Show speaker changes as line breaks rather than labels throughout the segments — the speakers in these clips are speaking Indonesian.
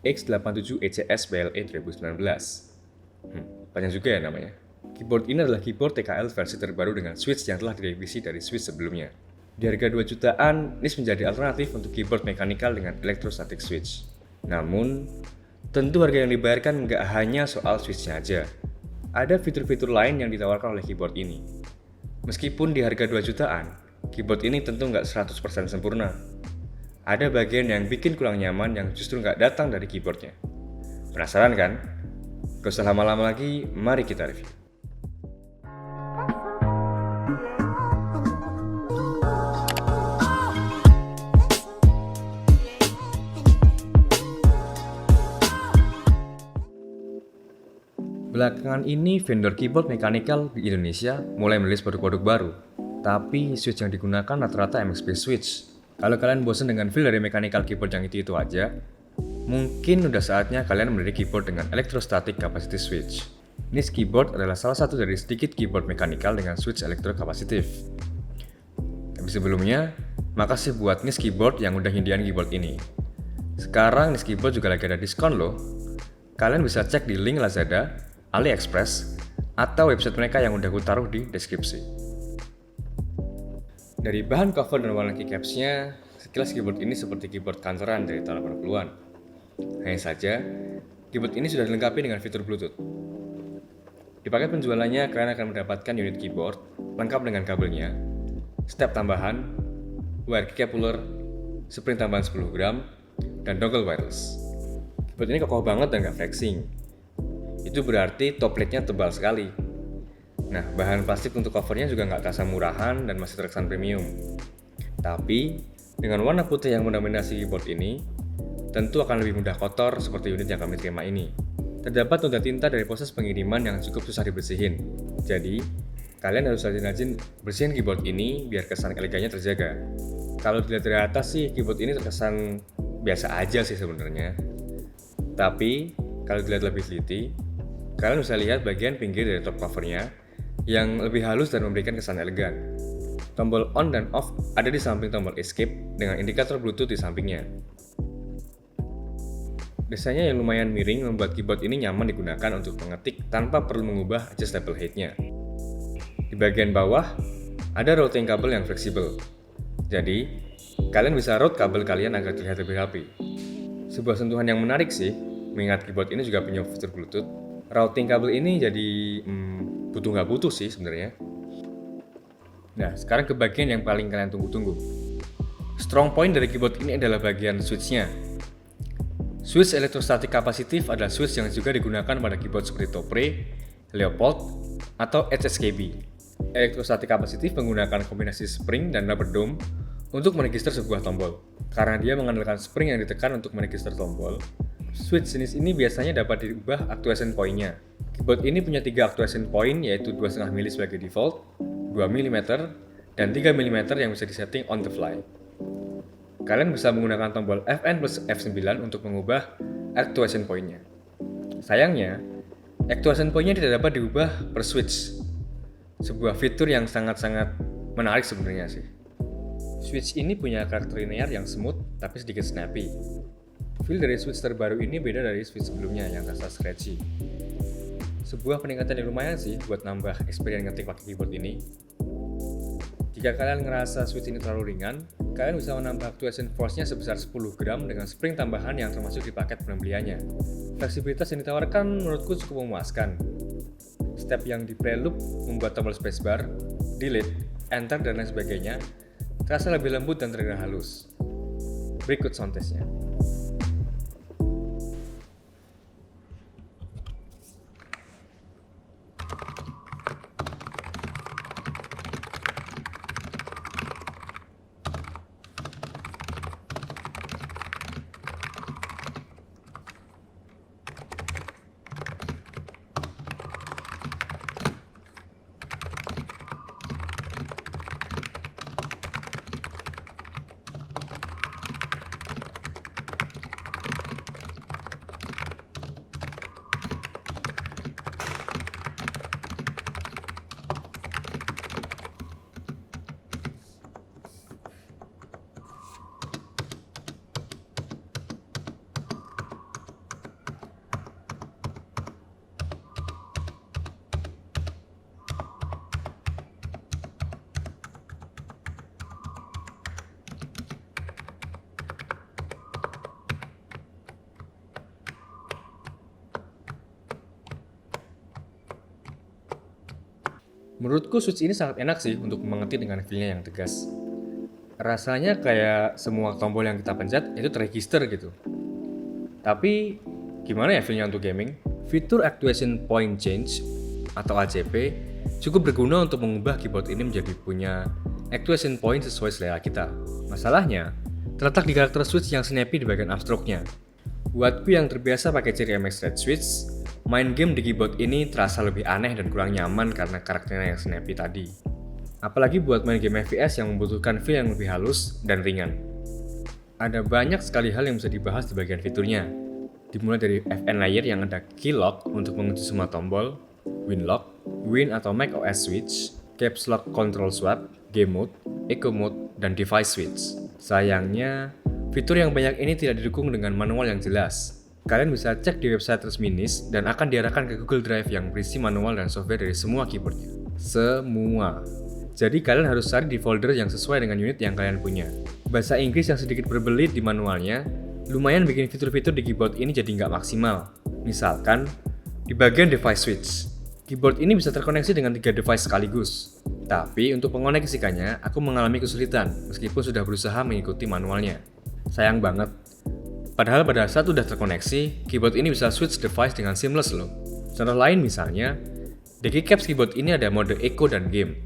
X87ECS-BLE 2019. Panjang juga ya namanya. Keyboard ini adalah keyboard TKL versi terbaru dengan switch yang telah direvisi dari switch sebelumnya. Di harga 2 jutaan, NIS menjadi alternatif untuk keyboard mekanikal dengan electrostatic switch. Namun, tentu harga yang dibayarkan nggak hanya soal switchnya aja. Ada fitur-fitur lain yang ditawarkan oleh keyboard ini. Meskipun di harga 2 jutaan, keyboard ini tentu nggak 100% sempurna. Ada bagian yang bikin kurang nyaman yang justru nggak datang dari keyboardnya. Penasaran kan? Gak usah lama-lama lagi, mari kita review. Belakangan ini vendor keyboard mechanical di Indonesia mulai merilis produk-produk baru. Tapi switch yang digunakan rata-rata MXP switch. Kalau kalian bosan dengan feel dari mechanical keyboard yang itu aja, mungkin udah saatnya kalian membeli keyboard dengan electrostatic capacity switch. NIS keyboard adalah salah satu dari sedikit keyboard mechanical dengan switch elektrokapasitif. Tapi sebelumnya, makasih buat NIS keyboard yang udah nyediain keyboard ini. Sekarang NIS keyboard juga lagi ada diskon loh. Kalian bisa cek di link Lazada, AliExpress, atau website mereka yang udah gue taruh di deskripsi. Dari bahan cover dan warna keycaps-nya, sekilas keyboard ini seperti keyboard kantoran dari tahun 80-an. Hanya saja, keyboard ini sudah dilengkapi dengan fitur Bluetooth. Di paket penjualannya, kalian akan mendapatkan unit keyboard lengkap dengan kabelnya, step tambahan, wire keycapuler, spring tambahan 10 gram, dan dongle wireless. Keyboard ini kokoh banget dan gak flexing. Itu berarti top plate-nya tebal sekali. Nah, bahan plastik untuk covernya juga nggak terasa murahan dan masih terkesan premium. Tapi, dengan warna putih yang mendominasi keyboard ini, tentu akan lebih mudah kotor seperti unit yang kami terima ini. Terdapat noda tinta dari proses pengiriman yang cukup susah dibersihin. Jadi, kalian harus rajin-rajin bersihin keyboard ini biar kesan elegannya terjaga. Kalau dilihat dari atas sih, keyboard ini terkesan biasa aja sih sebenarnya. Tapi, kalau dilihat lebih teliti, kalian bisa lihat bagian pinggir dari top covernya yang lebih halus dan memberikan kesan elegan. Tombol on dan off ada di samping tombol escape dengan indikator Bluetooth di sampingnya. Desainnya yang lumayan miring membuat keyboard ini nyaman digunakan untuk mengetik tanpa perlu mengubah adjustable height-nya. Di bagian bawah, ada routing kabel yang fleksibel. Jadi, kalian bisa route kabel kalian agar terlihat lebih rapi. Sebuah sentuhan yang menarik sih, mengingat keyboard ini juga punya fitur Bluetooth. Routing kabel ini jadi butuh nggak butuh sih sebenarnya. Nah, sekarang ke bagian yang paling kalian tunggu-tunggu. Strong point dari keyboard ini adalah bagian switch-nya. Switch electrostatic capacitive adalah switch yang juga digunakan pada keyboard seperti Topre, Leopold, atau HSKB. Electrostatic capacitive menggunakan kombinasi spring dan rubber dome untuk meregister sebuah tombol. Karena dia mengandalkan spring yang ditekan untuk meregister tombol, switch jenis ini biasanya dapat diubah actuation point-nya. Keyboard ini punya 3 actuation point, yaitu 2,5 mm sebagai default, 2 mm, dan 3 mm yang bisa disetting on the fly. Kalian bisa menggunakan tombol Fn plus F9 untuk mengubah actuation point-nya. Sayangnya, actuation point-nya tidak dapat diubah per switch. Sebuah fitur yang sangat-sangat menarik sebenarnya sih. Switch ini punya karakter linear yang smooth tapi sedikit snappy. Feel dari switch terbaru ini beda dari switch sebelumnya yang terasa scratchy. Sebuah peningkatan yang lumayan sih buat nambah experience ngetik pakai keyboard ini. Jika kalian ngerasa switch ini terlalu ringan, kalian bisa menambah actuation force-nya sebesar 10 gram dengan spring tambahan yang termasuk di paket pembeliannya. Fleksibilitas yang ditawarkan menurutku cukup memuaskan. Step yang di play loop membuat tombol spacebar, delete, enter, dan lain sebagainya terasa lebih lembut dan terdengar halus. Berikut sound test-nya. Menurutku Switch ini sangat enak sih untuk mengetik dengan feel-nya yang tegas. Rasanya kayak semua tombol yang kita pencet itu terregister gitu. Tapi gimana ya feel-nya untuk gaming? Fitur Actuation Point Change atau ACP cukup berguna untuk mengubah keyboard ini menjadi punya actuation point sesuai selera kita. Masalahnya terletak di karakter Switch yang snappy di bagian upstroke-nya. Buatku yang terbiasa pakai Cherry MX Red Switch, main game di keyboard ini terasa lebih aneh dan kurang nyaman karena karakternya yang snappy tadi. Apalagi buat main game FPS yang membutuhkan feel yang lebih halus dan ringan. Ada banyak sekali hal yang bisa dibahas di bagian fiturnya. Dimulai dari FN layer yang ada key lock untuk mengunci semua tombol, win lock, win atau Mac OS switch, caps lock control swap, game mode, eco mode, dan device switch. Sayangnya, fitur yang banyak ini tidak didukung dengan manual yang jelas. Kalian bisa cek di website resmi NIS dan akan diarahkan ke Google Drive yang berisi manual dan software dari semua keyboardnya. Semua. Jadi kalian harus cari di folder yang sesuai dengan unit yang kalian punya. Bahasa Inggris yang sedikit berbelit di manualnya, lumayan bikin fitur-fitur di keyboard ini jadi nggak maksimal. Misalkan, di bagian device switch, keyboard ini bisa terkoneksi dengan 3 device sekaligus. Tapi untuk mengoneksikannya, aku mengalami kesulitan meskipun sudah berusaha mengikuti manualnya. Sayang banget. Padahal pada saat udah terkoneksi, keyboard ini bisa switch device dengan seamless loh. Contoh lain misalnya, di keycaps keyboard ini ada mode echo dan game,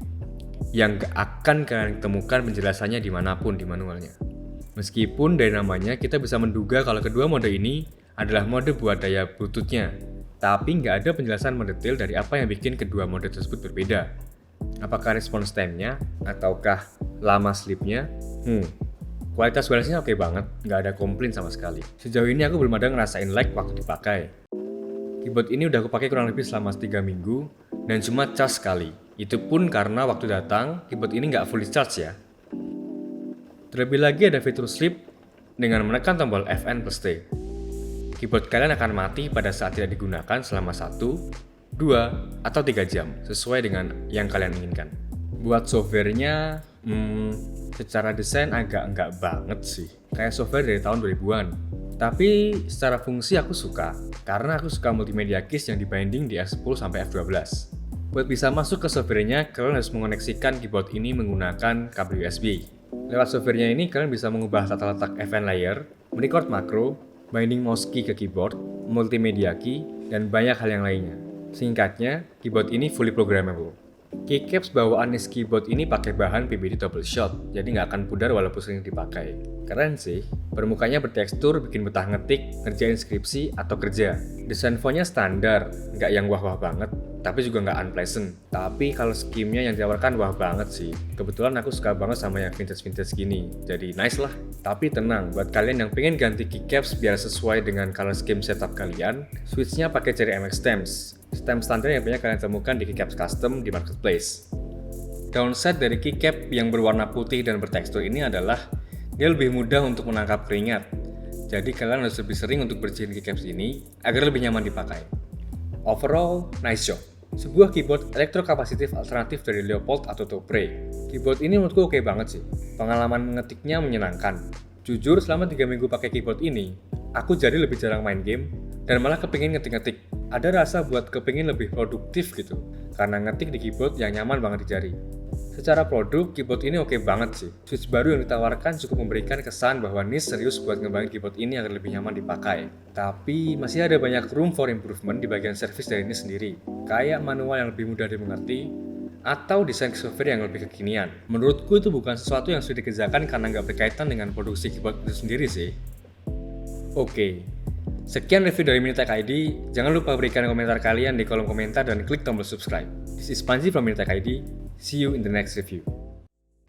yang gak akan kalian temukan penjelasannya dimanapun di manualnya. Meskipun dari namanya kita bisa menduga kalau kedua mode ini adalah mode buat daya bluetooth-nya, tapi nggak ada penjelasan mendetail dari apa yang bikin kedua mode tersebut berbeda. Apakah response time-nya, ataukah lama sleep-nya? Kualitas wireless-nya oke banget, nggak ada komplain sama sekali. Sejauh ini aku belum ada ngerasain lag waktu dipakai. Keyboard ini udah aku pakai kurang lebih selama 3 minggu, dan cuma charge sekali. Itu pun karena waktu datang, keyboard ini nggak fully charge ya. Terlebih lagi ada fitur sleep dengan menekan tombol FN plus T. Keyboard kalian akan mati pada saat tidak digunakan selama 1, 2, atau 3 jam, sesuai dengan yang kalian inginkan. Buat softwarenya, secara desain agak enggak banget sih. Kayak software dari tahun 2000-an. Tapi secara fungsi aku suka, karena aku suka multimedia keys yang dibinding di F10 sampai F12. Buat bisa masuk ke softwarenya, kalian harus mengoneksikan keyboard ini menggunakan kabel USB. Lewat softwarenya ini, kalian bisa mengubah tata letak FN layer, merecord makro, binding mouse key ke keyboard, multimedia key, dan banyak hal yang lainnya. Singkatnya, keyboard ini fully programmable. Keycaps bawaan NIS keyboard ini pakai bahan PBD double shot, jadi nggak akan pudar walaupun sering dipakai. Keren sih, permukaannya bertekstur, bikin betah ngetik, ngerjain skripsi, atau kerja. Desain fontnya standar, nggak yang wah-wah banget, tapi juga nggak unpleasant. Tapi kalau scheme-nya yang ditawarkan wah banget sih. Kebetulan aku suka banget sama yang vintage-vintage gini, jadi nice lah. Tapi tenang, buat kalian yang pengen ganti keycaps biar sesuai dengan color scheme setup kalian, switch-nya pakai Cherry MX Stems. Stem standar yang banyak kalian temukan di keycaps custom di marketplace. Downside dari keycap yang berwarna putih dan bertekstur ini adalah dia lebih mudah untuk menangkap keringat. Jadi kalian harus lebih sering untuk bersihin keycaps ini agar lebih nyaman dipakai. Overall, nice job. Sebuah keyboard elektrokapasitif alternatif dari Leopold atau Topre. Keyboard ini menurutku oke banget sih. Pengalaman mengetiknya menyenangkan. Jujur selama 3 minggu pakai keyboard ini, aku jadi lebih jarang main game dan malah kepingin ngetik-ngetik. Ada rasa buat kepingin lebih produktif gitu, karena ngetik di keyboard yang nyaman banget di jari. Secara produk, keyboard ini oke banget sih. Switch baru yang ditawarkan cukup memberikan kesan bahwa NIS serius buat ngembangin keyboard ini agar lebih nyaman dipakai. Tapi masih ada banyak room for improvement di bagian service dari NIS sendiri, kayak manual yang lebih mudah dimengerti, atau desain software yang lebih kekinian. Menurutku itu bukan sesuatu yang sudah dikerjakan karena nggak berkaitan dengan produksi keyboard itu sendiri sih. Oke. Sekian review dari Minitek ID, jangan lupa berikan komentar kalian di kolom komentar dan klik tombol subscribe. This is Panji from Minitek ID, see you in the next review.